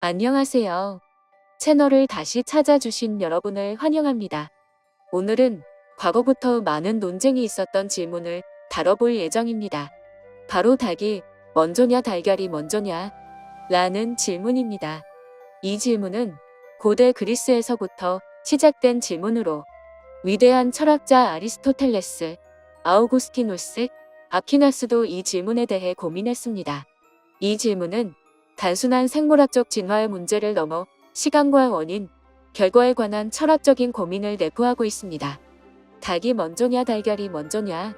안녕하세요. 채널을 다시 찾아주신 여러분을 환영합니다. 오늘은 과거부터 많은 논쟁이 있었던 질문을 다뤄볼 예정입니다. 바로 닭이 먼저냐 달걀이 먼저냐 라는 질문입니다. 이 질문은 고대 그리스에서부터 시작된 질문으로 위대한 철학자 아리스토텔레스, 아우구스티누스, 아퀴나스도 이 질문에 대해 고민했습니다. 이 질문은 단순한 생물학적 진화의 문제를 넘어 시간과 원인, 결과에 관한 철학적인 고민을 내포하고 있습니다. 닭이 먼저냐 달걀이 먼저냐?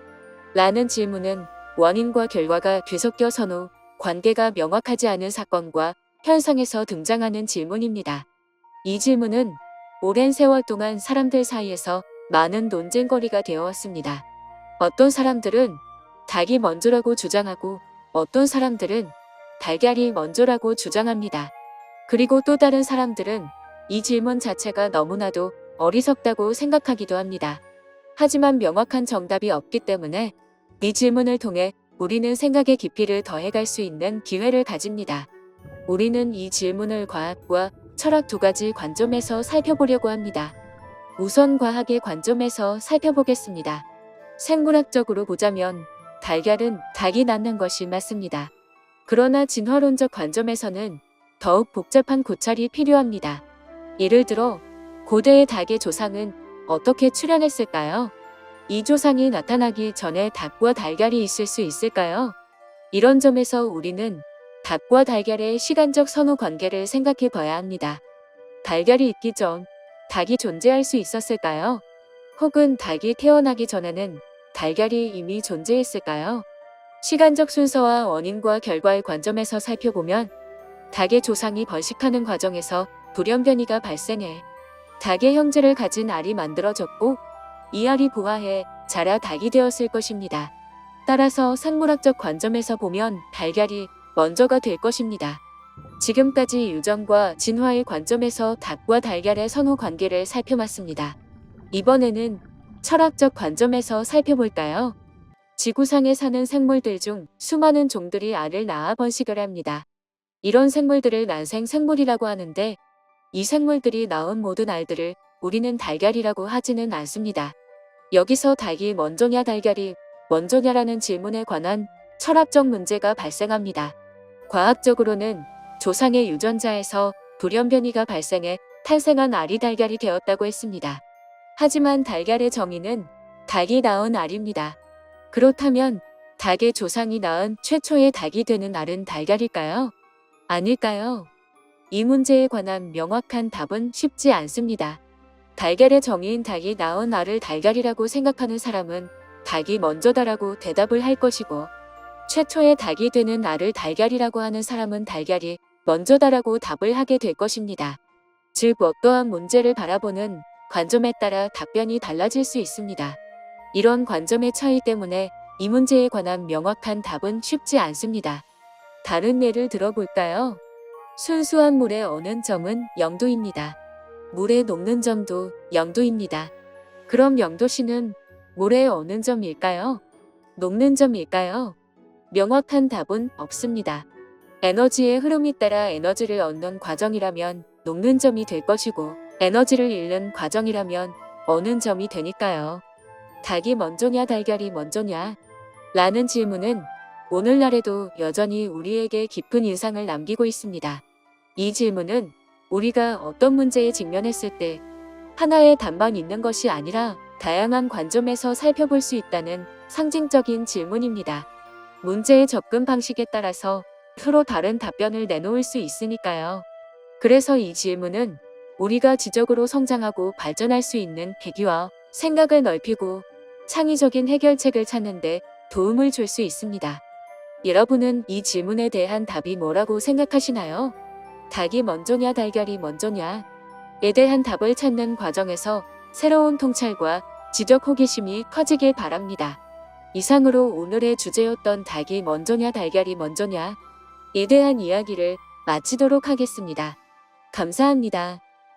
라는 질문은 원인과 결과가 뒤섞여 선후, 관계가 명확하지 않은 사건과 현상에서 등장하는 질문입니다. 이 질문은 오랜 세월 동안 사람들 사이에서 많은 논쟁거리가 되어왔습니다. 어떤 사람들은 닭이 먼저라고 주장하고 어떤 사람들은 달걀이 먼저라고 주장합니다. 그리고 또 다른 사람들은 이 질문 자체가 너무나도 어리석다고 생각하기도 합니다. 하지만 명확한 정답이 없기 때문에 이 질문을 통해 우리는 생각의 깊이를 더해갈 수 있는 기회를 가집니다. 우리는 이 질문을 과학과 철학 두 가지 관점에서 살펴보려고 합니다. 우선 과학의 관점에서 살펴보겠습니다. 생물학적으로 보자면 달걀은 닭이 낳는 것이 맞습니다. 그러나 진화론적 관점에서는 더욱 복잡한 고찰이 필요합니다. 예를 들어 고대의 닭의 조상은 어떻게 출현했을까요? 이 조상이 나타나기 전에 닭과 달걀이 있을 수 있을까요? 이런 점에서 우리는 닭과 달걀의 시간적 선후 관계를 생각해 봐야 합니다. 달걀이 있기 전 닭이 존재할 수 있었을까요? 혹은 닭이 태어나기 전에는 달걀이 이미 존재했을까요? 시간적 순서와 원인과 결과의 관점에서 살펴보면 닭의 조상이 번식하는 과정에서 돌연변이가 발생해 닭의 형제를 가진 알이 만들어졌고 이 알이 부화해 자라 닭이 되었을 것입니다. 따라서 생물학적 관점에서 보면 달걀이 먼저가 될 것입니다. 지금까지 유전과 진화의 관점에서 닭과 달걀의 선후 관계를 살펴봤습니다. 이번에는 철학적 관점에서 살펴볼까요? 지구상에 사는 생물들 중 수많은 종들이 알을 낳아 번식을 합니다. 이런 생물들을 난생생물이라고 하는데 이 생물들이 낳은 모든 알들을 우리는 달걀이라고 하지는 않습니다. 여기서 닭이 먼저냐 달걀이 먼저냐라는 질문에 관한 철학적 문제가 발생합니다. 과학적으로는 조상의 유전자에서 돌연변이가 발생해 탄생한 알이 달걀이 되었다고 했습니다. 하지만 달걀의 정의는 닭이 낳은 알입니다. 그렇다면 닭의 조상이 낳은 최초의 닭이 되는 알은 달걀일까요? 아닐까요? 이 문제에 관한 명확한 답은 쉽지 않습니다. 달걀의 정의인 닭이 낳은 알을 달걀이라고 생각하는 사람은 닭이 먼저다라고 대답을 할 것이고 최초의 닭이 되는 알을 달걀이라고 하는 사람은 달걀이 먼저다라고 답을 하게 될 것입니다. 즉 어떠한 문제를 바라보는 관점에 따라 답변이 달라질 수 있습니다. 이런 관점의 차이 때문에 이 문제에 관한 명확한 답은 쉽지 않습니다. 다른 예를 들어볼까요? 순수한 물에 어는 점은 0도입니다. 물에 녹는 점도 0도입니다. 그럼 0도씨는 물에 어는 점일까요? 녹는 점일까요? 명확한 답은 없습니다. 에너지의 흐름에 따라 에너지를 얻는 과정이라면 녹는 점이 될 것이고 에너지를 잃는 과정이라면 어는 점이 되니까요. 닭이 먼저냐 달걀이 먼저냐? 라는 질문은 오늘날에도 여전히 우리에게 깊은 인상을 남기고 있습니다. 이 질문은 우리가 어떤 문제에 직면했을 때 하나의 답만 있는 것이 아니라 다양한 관점에서 살펴볼 수 있다는 상징적인 질문입니다. 문제의 접근 방식에 따라서 서로 다른 답변을 내놓을 수 있으니까요. 그래서 이 질문은 우리가 지적으로 성장하고 발전할 수 있는 계기와 생각을 넓히고 창의적인 해결책을 찾는 데 도움을 줄 수 있습니다. 여러분은 이 질문에 대한 답이 뭐라고 생각하시나요? 닭이 먼저냐 달걀이 먼저냐? 에 대한 답을 찾는 과정에서 새로운 통찰과 지적 호기심이 커지길 바랍니다. 이상으로 오늘의 주제였던 닭이 먼저냐 달걀이 먼저냐? 에 대한 이야기를 마치도록 하겠습니다. 감사합니다.